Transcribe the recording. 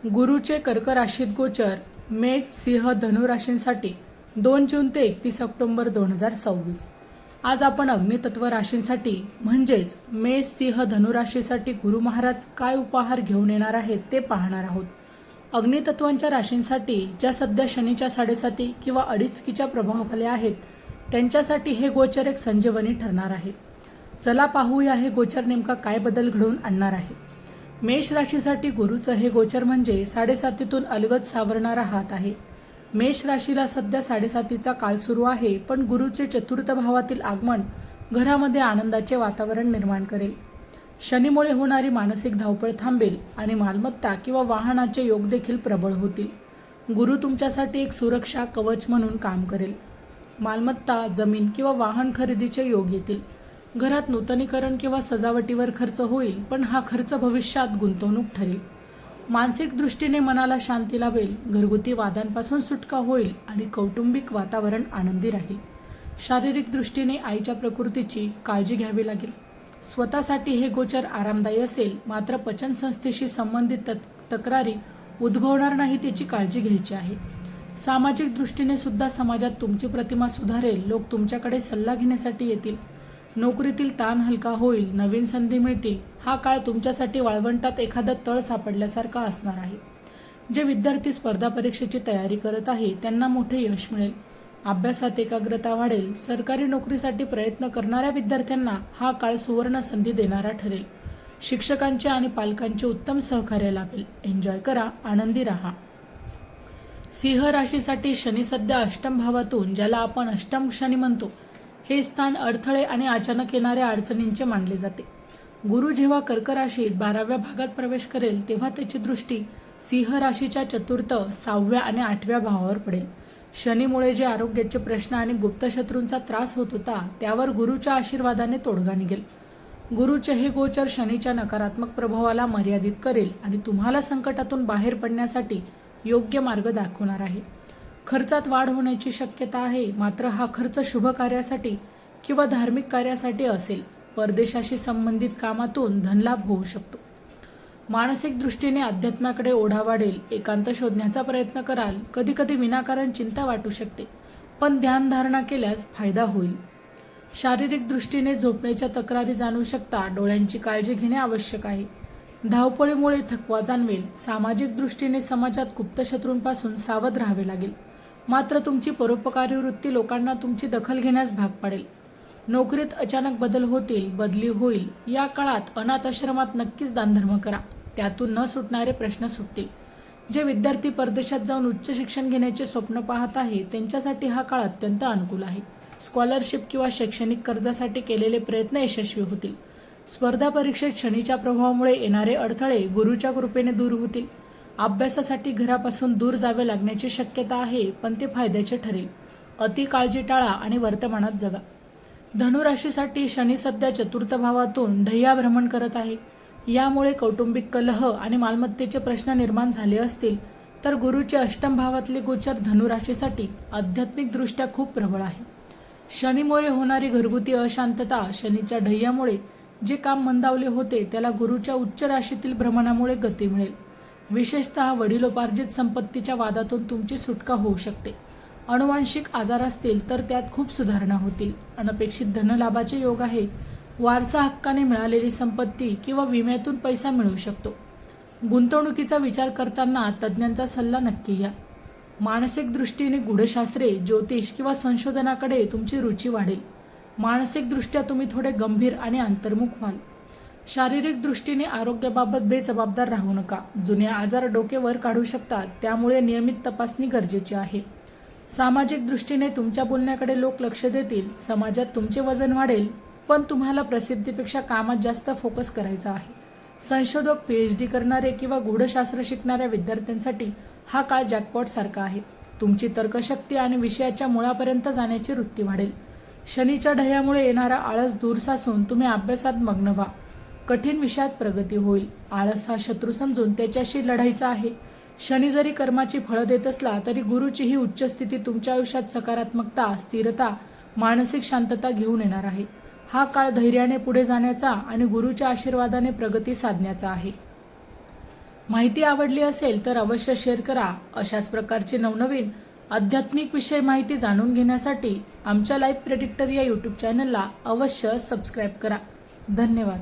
गुरुचे कर्क राशीत गोचर मेष सिंह धनु राशींसाठी 2 जून ते 31 ऑक्टोबर 2026। आज आपण अग्नितत्व राशींसाठी म्हणजेच मेष सिंह धनु राशीसाठी गुरु महाराज काय उपहार घेऊन येणार आहेत ते पाहणार आहोत। अग्नितत्वांच्या राशींसाठी ज्या सध्या शनीच्या 7.5 किंवा 2.5च्या प्रभावाखाली आहेत त्यांच्यासाठी हे गोचर एक संजीवनी ठरणार आहे। चला पाहूया हे गोचर नेमका काय बदल घडवून आणणार आहे। मेष राशीसाठी गुरुचं हे गोचर म्हणजे 7.5तून अलगद सावरणारा हात आहे। मेष राशीला सध्या 7.5चा काळ सुरू आहे, पण गुरुचे चतुर्थ भावातील आगमन घरामध्ये आनंदाचे वातावरण निर्माण करेल। शनीमुळे होणारी मानसिक धावपळ थांबेल आणि मालमत्ता किंवा वाहनाचे योग देखील प्रबळ होतील। गुरु तुमच्यासाठी एक सुरक्षा कवच म्हणून काम करेल। मालमत्ता, जमीन किंवा वाहन खरेदीचे योग येतील। घरात नूतनीकरण किंवा सजावटीवर खर्च होईल, पण हा खर्च भविष्यात गुंतवणूक ठरेल। मानसिक दृष्टीने मनाला शांती लाभेल, घरगुती वादांपासून सुटका होईल आणि कौटुंबिक वातावरण आनंदी राहील। शारीरिक दृष्टीने आईच्या प्रकृतीची काळजी घ्यावी लागेल। स्वतःसाठी हे गोचर आरामदायी असेल, मात्र पचन संस्थेशी संबंधित तक्रारी उद्भवणार नाही याची काळजी घ्यायची आहे। सामाजिक दृष्टीने सुद्धा समाजात तुमची प्रतिमा सुधारेल, लोक तुमच्याकडे सल्ला घेण्यासाठी येतील। नोकरीतील ताण हलका होईल, नवीन संधी मिळतील। हा काळ तुमच्यासाठी वाळवंटात एखादं तळ सापडल्यासारखा असणार आहे। जे विद्यार्थी स्पर्धा परीक्षेची तयारी करत आहे त्यांना मोठे यश मिळेल। अभ्यासात एकाग्रता वाढेल। सरकारी नोकरीसाठी प्रयत्न करणाऱ्या विद्यार्थ्यांना हा काळ सुवर्ण संधी देणारा ठरेल। शिक्षकांचे आणि पालकांचे उत्तम सहकार्य लाभेल। एन्जॉय करा, आनंदी राहा। सिंह राशीसाठी शनी सध्या अष्टम भावातून, ज्याला आपण अष्टम शनी म्हणतो, हे स्थान अडथळे आणि अचानक येणाऱ्या अडचणींचे मानले जाते। गुरु जेव्हा कर्क राशीत 12व्या भागात प्रवेश करेल तेव्हा त्याची दृष्टी सिंह राशीच्या चतुर्थ, 6व्या आणि 8व्या भावावर पडेल। शनीमुळे जे आरोग्याचे प्रश्न आणि गुप्त शत्रूंचा त्रास होत होता त्यावर गुरुच्या आशीर्वादाने तोडगा निघेल। गुरुचे हे गोचर शनीच्या नकारात्मक प्रभावाला मर्यादित करेल आणि तुम्हाला संकटातून बाहेर पडण्यासाठी योग्य मार्ग दाखवणार आहे। खर्चात वाढ होण्याची शक्यता आहे, मात्र हा खर्च शुभ कार्यासाठी किंवा धार्मिक कार्यासाठी असेल। परदेशाशी संबंधित कामातून धनलाभ होऊ शकतो। मानसिक दृष्टीने अध्यात्माकडे ओढा वाढेल। एकांत शोधण्याचा प्रयत्न कराल। कधी कधी विनाकारण चिंता वाटू शकते, पण ध्यानधारणा केल्यास फायदा होईल। शारीरिक दृष्टीने झोपण्याच्या तक्रारी जाणवू शकता। डोळ्यांची काळजी घेणे आवश्यक आहे। धावपळीमुळे थकवा जाणवेल। सामाजिक दृष्टीने समाजात गुप्त शत्रूंपासून सावध राहावे लागेल, मात्र तुमची परोपकारी वृत्ती लोकांना तुमची दखल घेण्यास भाग पाडेल। नोकरीत अचानक बदल होतील, बदली होईल। या काळात अनाथ आश्रमात नक्कीच दानधर्म करा, त्यातून न सुटणारे प्रश्न सुटतील। जे विद्यार्थी परदेशात जाऊन उच्च शिक्षण घेण्याचे स्वप्न पाहत आहे त्यांच्यासाठी हा काळ अत्यंत अनुकूल आहे। स्कॉलरशिप किंवा शैक्षणिक कर्जासाठी केलेले प्रयत्न यशस्वी होतील। स्पर्धा परीक्षेत शनीच्या प्रभावामुळे येणारे अडथळे गुरुच्या कृपेने दूर होतील। अभ्यासासाठी घरापासून दूर जावे लागण्याची शक्यता आहे, पण ते फायद्याचे ठरेल। अति काळजी टाळा आणि वर्तमानात जगा। धनु राशीसाठी शनी सध्या चतुर्थ भावातून ढय्या भ्रमण करत आहे। यामुळे कौटुंबिक कलह आणि मालमत्तेचे प्रश्न निर्माण झाले असतील, तर गुरुचे अष्टम भावातले गोचर धनु राशीसाठी आध्यात्मिक दृष्ट्या खूप प्रबळ आहे। शनीमुळे होणारी घरगुती अशांतता, शनीच्या ढय्यामुळे जे काम मंदावले होते त्याला गुरुच्या उच्च राशीतील भ्रमणामुळे गती मिळेल। विशेषतः वडिलोपार्जित संपत्तीच्या वादातून तुमची सुटका होऊ शकते। अनुवांशिक आजार असतील तर त्यात खूप सुधारणा होतील। अनपेक्षित धनलाभाचे योग आहे। वारसा हक्काने मिळालेली संपत्ती किंवा विम्यातून पैसा मिळू शकतो। गुंतवणुकीचा विचार करताना तज्ज्ञांचा सल्ला नक्की घ्या। मानसिक दृष्टीने गूढशास्त्रे, ज्योतिष किंवा संशोधनाकडे तुमची रुची वाढेल। मानसिक दृष्ट्या तुम्ही थोडे गंभीर आणि अंतर्मुख व्हाल। शारीरिक दृष्टीने आरोग्याबाबत बेजबाबदार राहू नका। जुने आजार डोके वर काढू शकतात, त्यामुळे नियमित तपासणी गरजेची आहे। सामाजिक दृष्टीने तुमच्या बोलण्याकडे लोक लक्ष देतील। समाजात तुमचे वजन वाढेल, पण तुम्हाला प्रसिद्धीपेक्षा कामात जास्त फोकस करायचा आहे। संशोधक, PhD करणारे किंवा गूढशास्त्र शिकणाऱ्या विद्यार्थ्यांसाठी हा काळ जॅकपॉट सारखा आहे। तुमची तर्कशक्ती आणि विषयाच्या मुळापर्यंत जाण्याची वृत्ती वाढेल। शनीच्या ढय्यामुळे येणारा आळस दूर सासून तुम्ही अभ्यासात मग्न व्हा। कठीण विषयात प्रगती होईल। आळस हा शत्रू समजून त्याच्याशी लढायचा आहे। शनी जरी कर्माची फळं देत असला तरी गुरुची ही उच्च स्थिती तुमच्या आयुष्यात सकारात्मकता, स्थिरता, मानसिक शांतता घेऊन येणार आहे। हा काळ धैर्याने पुढे जाण्याचा आणि गुरुच्या आशीर्वादाने प्रगती साधण्याचा आहे। माहिती आवडली असेल तर अवश्य शेअर करा. अशाच प्रकारचे नवनवीन आध्यात्मिक विषय माहिती जाणून घेण्यासाठी आमच्या लाईफ प्रेडिक्टर या यूट्यूब चॅनलला अवश्य सबस्क्राईब करा. धन्यवाद.